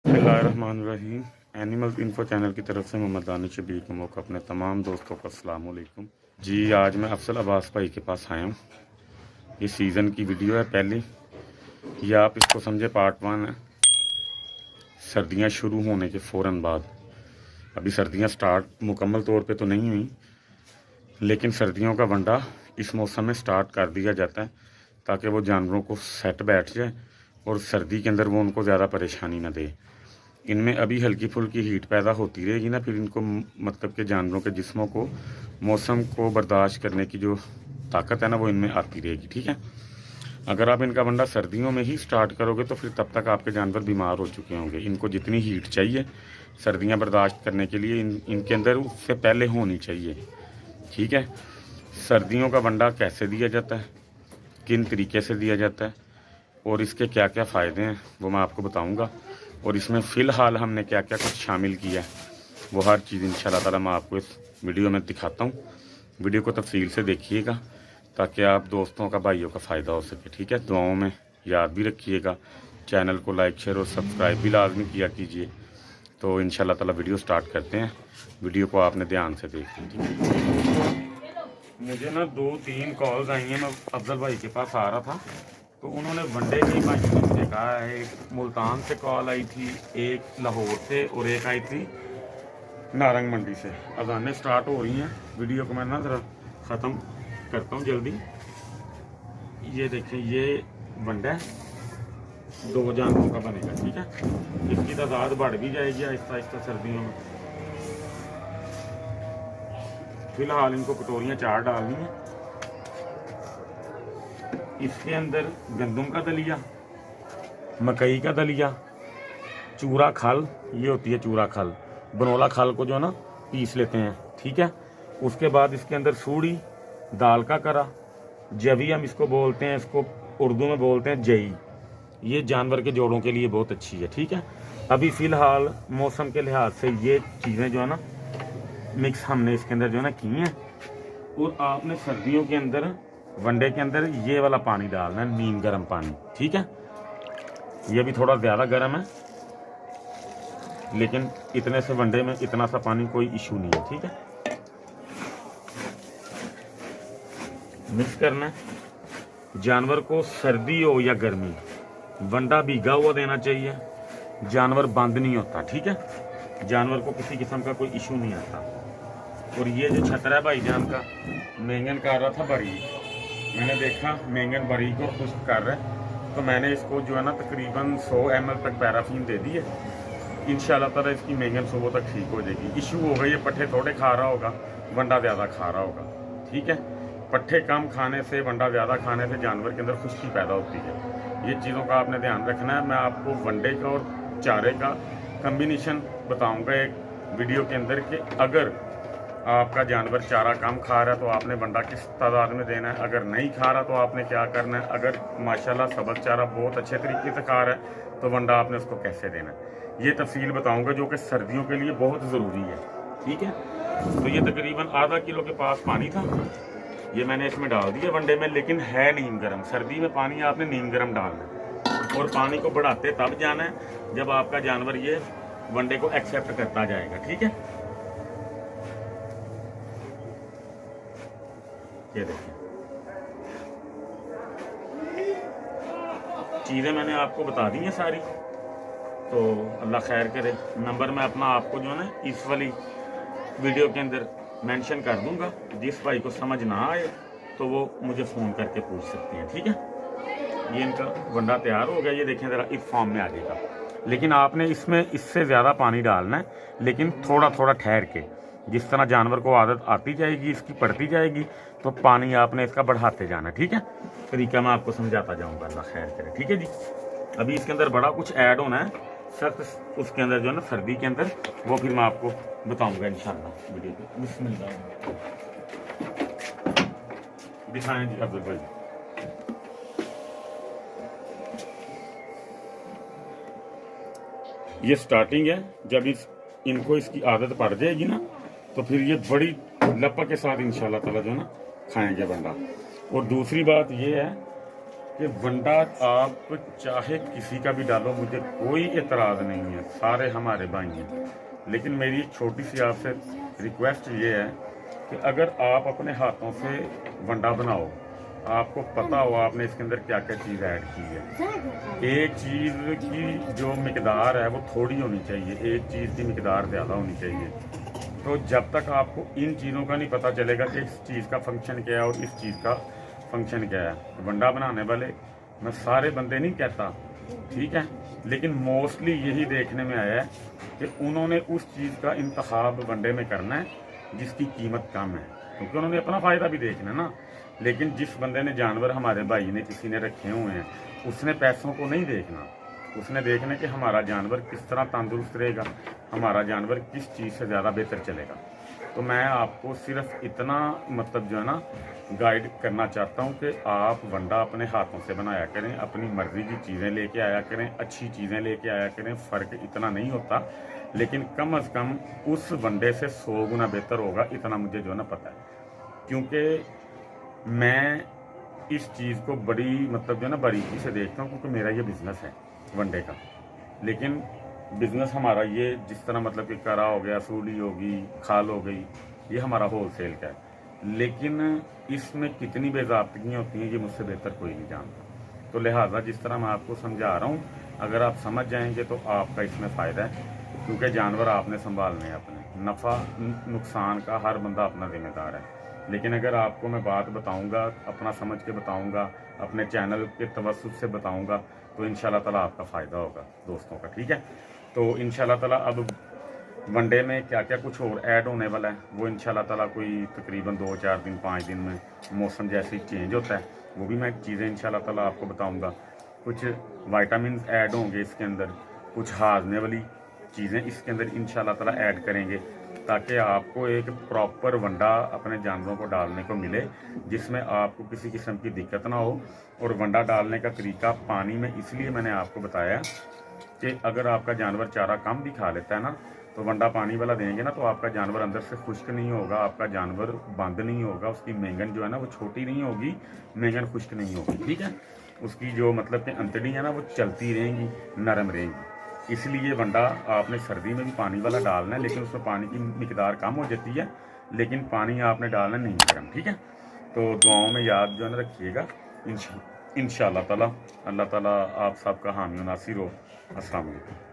बिस्मिल्लाहिर्रहमानिर्रहीम। Animals info channel की तरफ से मोहम्मद दानिश शबीर कमोक अपने तमाम दोस्तों को अस्सलाम वालेकुम जी। आज मैं अफसल अब्बास भाई के पास आया हूँ। ये सीज़न की वीडियो है पहली, ये आप इसको समझे पार्ट 1 है। सर्दियाँ शुरू होने के फ़ौरन बाद, अभी सर्दियाँ स्टार्ट मुकम्मल तौर पे तो नहीं हुई, लेकिन सर्दियों का वंडा इस मौसम में स्टार्ट कर दिया जाता है ताकि वो जानवरों को सेट बैठ जाए और सर्दी के अंदर वो उनको ज़्यादा परेशानी ना दे। इनमें अभी हल्की फुल्की हीट पैदा होती रहेगी ना, फिर इनको मतलब के जानवरों के जिस्मों को मौसम को बर्दाश्त करने की जो ताकत है ना, वो इनमें आती रहेगी। ठीक है, अगर आप इनका वंडा सर्दियों में ही स्टार्ट करोगे तो फिर तब तक आपके जानवर बीमार हो चुके होंगे। इनको जितनी हीट चाहिए सर्दियां बर्दाश्त करने के लिए इनके अंदर उससे पहले होनी चाहिए। ठीक है, सर्दियों का वंडा कैसे दिया जाता है, किन तरीके से दिया जाता है और इसके क्या क्या फ़ायदे हैं वो मैं आपको बताऊंगा, और इसमें फ़िलहाल हमने क्या क्या कुछ शामिल किया है वो हर चीज़ इंशाल्लाह ताला मैं आपको इस वीडियो में दिखाता हूँ। वीडियो को तफसील से देखिएगा ताकि आप दोस्तों का, भाइयों का फ़ायदा हो सके। ठीक है, दुआओं में याद भी रखिएगा। चैनल को लाइक, शेयर और सब्सक्राइब भी लाजमी किया कीजिए। तो इंशाल्लाह ताला वीडियो स्टार्ट करते हैं। वीडियो को आपने ध्यान से देख लीजिए। मुझे ना 2-3 कॉल्स आई हैं, मैं अफजल भाई के पास आ रहा था तो उन्होंने वनडे की भाइयों ने मुझे कहा है, एक मुल्तान से कॉल आई थी, एक लाहौर से और एक आई थी नारंग मंडी से। अजानें स्टार्ट हो रही हैं, वीडियो को मैं ना ज़रा ख़त्म करता हूँ जल्दी। ये देखें, ये वनडा 2 जानवरों का बनेगा। ठीक है, इसकी तादाद बढ़ भी जाएगी आहिस्ता आहिस्ता सर्दियों में। फिलहाल इनको कटोरियाँ 4 डालनी हैं। इसके अंदर गंदम का दलिया, मकई का दलिया, चूरा खल, ये होती है चूरा खल, बनोला खल को जो ना पीस लेते हैं। ठीक है, उसके बाद इसके अंदर सूड़ी, दाल का करा, जवी हम इसको बोलते हैं, इसको उर्दू में बोलते हैं जई। ये जानवर के जोड़ों के लिए बहुत अच्छी है। ठीक है, अभी फ़िलहाल मौसम के लिहाज से ये चीज़ें जो है ना मिक्स हमने इसके अंदर जो है ना की हैं। और आपने सर्दियों के अंदर वनडे के अंदर ये वाला पानी डालना है, नीम गर्म पानी। ठीक है, ये भी थोड़ा ज़्यादा गर्म है लेकिन इतने से वनडे में इतना सा पानी कोई इशू नहीं है। ठीक है, मिक्स करना है। जानवर को सर्दी हो या गर्मी, वंडा भीगा हुआ देना चाहिए, जानवर बंद नहीं होता। ठीक है, जानवर को किसी किस्म का कोई इशू नहीं आता। और ये जो छतरा है भाईजान का, मेंगन कर रहा था बारीक, मैंने देखा मेंगन बारीक को खुश्क कर रहा है तो मैंने इसको जो है ना तकरीबन 100 ml तक पैराफीन दे दी है। इंशाल्लाह ताला इसकी मेंगन सुबह तक ठीक हो जाएगी। इशू होगा ये पट्ठे थोड़े खा रहा होगा, वंडा ज़्यादा खा रहा होगा। ठीक है, पट्ठे कम खाने से, वंडा ज़्यादा खाने से जानवर के अंदर खुश्की पैदा होती है। ये चीज़ों का आपने ध्यान रखना है। मैं आपको वनडे का और चारे का कम्बिनेशन बताऊँगा एक वीडियो के अंदर कि अगर आपका जानवर चारा कम खा रहा है तो आपने वंडा किस तादाद में देना है, अगर नहीं खा रहा तो आपने क्या करना है, अगर माशाल्लाह सबक चारा बहुत अच्छे तरीके से खा रहा है तो वंडा आपने उसको कैसे देना है, ये तफसील बताऊंगा जो कि सर्दियों के लिए बहुत ज़रूरी है। ठीक है, तो ये तकरीबन आधा किलो के पास पानी था, ये मैंने इसमें डाल दिया वनडे में, लेकिन है नीम गर्म। सर्दी में पानी आपने नीम गर्म डालना है और पानी को बढ़ाते तब जाना है जब आपका जानवर ये वनडे को एक्सेप्ट करता जाएगा। ठीक है, ये देखिए चीज़ें मैंने आपको बता दी हैं सारी, तो अल्लाह खैर करे। नंबर मैं अपना आपको जो है ना इस वाली वीडियो के अंदर मेंशन कर दूंगा, जिस भाई को समझ ना आए तो वो मुझे फ़ोन करके पूछ सकते हैं। ठीक है, ये इनका वंडा तैयार हो गया, ये देखें ज़रा इस फॉर्म में आ जाएगा। लेकिन आपने इसमें इससे ज़्यादा पानी डालना है, लेकिन थोड़ा थोड़ा ठहर के, जिस तरह जानवर को आदत आती जाएगी, इसकी पड़ती जाएगी तो पानी आपने इसका बढ़ाते जाना। ठीक है, तरीका मैं आपको समझाता जाऊंगा, अल्लाह खैर करे। ठीक है जी, अभी इसके अंदर बड़ा कुछ ऐड होना है सख्त, उसके अंदर जो है ना सर्दी के अंदर, वो फिर मैं आपको बताऊंगा इंशाल्लाह वीडियो पे। बिस्मिल्लाह, दिखाएं जी अब्दुल भाई। ये स्टार्टिंग है, जब इनको इसकी आदत पड़ जाएगी ना तो फिर ये बड़ी लपक के साथ इंशाल्लाह ताला जो है ना खाएंगे वंडा। और दूसरी बात ये है कि वंडा आप चाहे किसी का भी डालो, मुझे कोई एतराज़ नहीं है, सारे हमारे भाई हैं। लेकिन मेरी एक छोटी सी आपसे रिक्वेस्ट ये है कि अगर आप अपने हाथों से वंडा बनाओ, आपको पता हो आपने इसके अंदर क्या क्या चीज़ ऐड की है। एक चीज़ की जो मिकदार है वो थोड़ी होनी चाहिए, एक चीज़ की मिकदार ज़्यादा होनी चाहिए। तो जब तक आपको इन चीज़ों का नहीं पता चलेगा कि इस चीज़ का फंक्शन क्या है और इस चीज़ का फंक्शन क्या है। वंडा बनाने वाले, मैं सारे बंदे नहीं कहता, ठीक है, लेकिन मोस्टली यही देखने में आया है कि उन्होंने उस चीज़ का इंतखाब वनडे में करना है जिसकी कीमत कम है, क्योंकि उन्होंने अपना फ़ायदा भी देखना ना। लेकिन जिस बंदे ने जानवर, हमारे भाई ने किसी ने रखे हुए हैं, उसने पैसों को नहीं देखना, उसने देखना कि हमारा जानवर किस तरह तंदुरुस्त रहेगा, हमारा जानवर किस चीज़ से ज़्यादा बेहतर चलेगा। तो मैं आपको सिर्फ इतना मतलब जो है ना गाइड करना चाहता हूँ कि आप वंडा अपने हाथों से बनाया करें, अपनी मर्ज़ी की चीज़ें लेके आया करें, अच्छी चीज़ें लेके आया करें। फ़र्क इतना नहीं होता, लेकिन कम अज़ कम उस वंडे से 100 गुना बेहतर होगा, इतना मुझे जो है ना पता है। क्योंकि मैं इस चीज़ को बड़ी मतलब जो है ना बारीकी से देखता हूँ, क्योंकि मेरा ये बिज़नेस है वनडे का। लेकिन बिज़नेस हमारा ये जिस तरह मतलब कि करा हो गया, सूली होगी, खाल हो गई, ये हमारा होल सेल का है। लेकिन इसमें कितनी बेज़ाब्तियाँ होती हैं ये मुझसे बेहतर कोई नहीं जानता। तो लिहाजा जिस तरह मैं आपको समझा रहा हूँ, अगर आप समझ जाएंगे तो आपका इसमें फ़ायदा है, क्योंकि जानवर आपने संभालने हैं अपने। नफ़ा नुकसान का हर बंदा अपना ज़िम्मेदार है। लेकिन अगर आपको मैं बात बताऊंगा, अपना समझ के बताऊंगा, अपने चैनल के तवस्सुत से बताऊंगा, तो इंशाल्लाह ताला आपका फ़ायदा होगा दोस्तों का, ठीक है। तो इंशाल्लाह ताला अब वनडे में क्या क्या कुछ और ऐड होने वाला है वो इंशाल्लाह ताला कोई तकरीबन 2-4 दिन 5 दिन में, मौसम जैसे ही चेंज होता है, वो भी मैं चीज़ें इंशाल्लाह ताला आपको बताऊँगा। कुछ वाइटामिन ऐड होंगे इसके अंदर, कुछ हाजमे वाली चीज़ें इसके अंदर इंशाल्लाह ताला ऐड करेंगे, ताकि आपको एक प्रॉपर वंडा अपने जानवरों को डालने को मिले, जिसमें आपको किसी किस्म की दिक्कत ना हो। और वंडा डालने का तरीका पानी में इसलिए मैंने आपको बताया कि अगर आपका जानवर चारा कम भी खा लेता है ना, तो वंडा पानी वाला देंगे ना, तो आपका जानवर अंदर से खुश्क नहीं होगा, आपका जानवर बंद नहीं होगा, उसकी मेंगन जो है ना वो छोटी नहीं होगी, मेंगन खुश्क नहीं होगी, ठीक है। उसकी जो मतलब कि अंतड़ी है ना वो चलती रहेंगी, नरम रहेंगी। इसलिए वंडा आपने सर्दी में भी पानी वाला डालना है, लेकिन उसमें पानी की मिकदार कम हो जाती है, लेकिन पानी आपने डालना नहीं गर्म, ठीक है। तो दुआओं में याद जो है ना रखिएगा, इंशाअल्लाह ताला। अल्लाह ताला आप सबका हामी नासिर हो। अस्सलाम वालेकुम।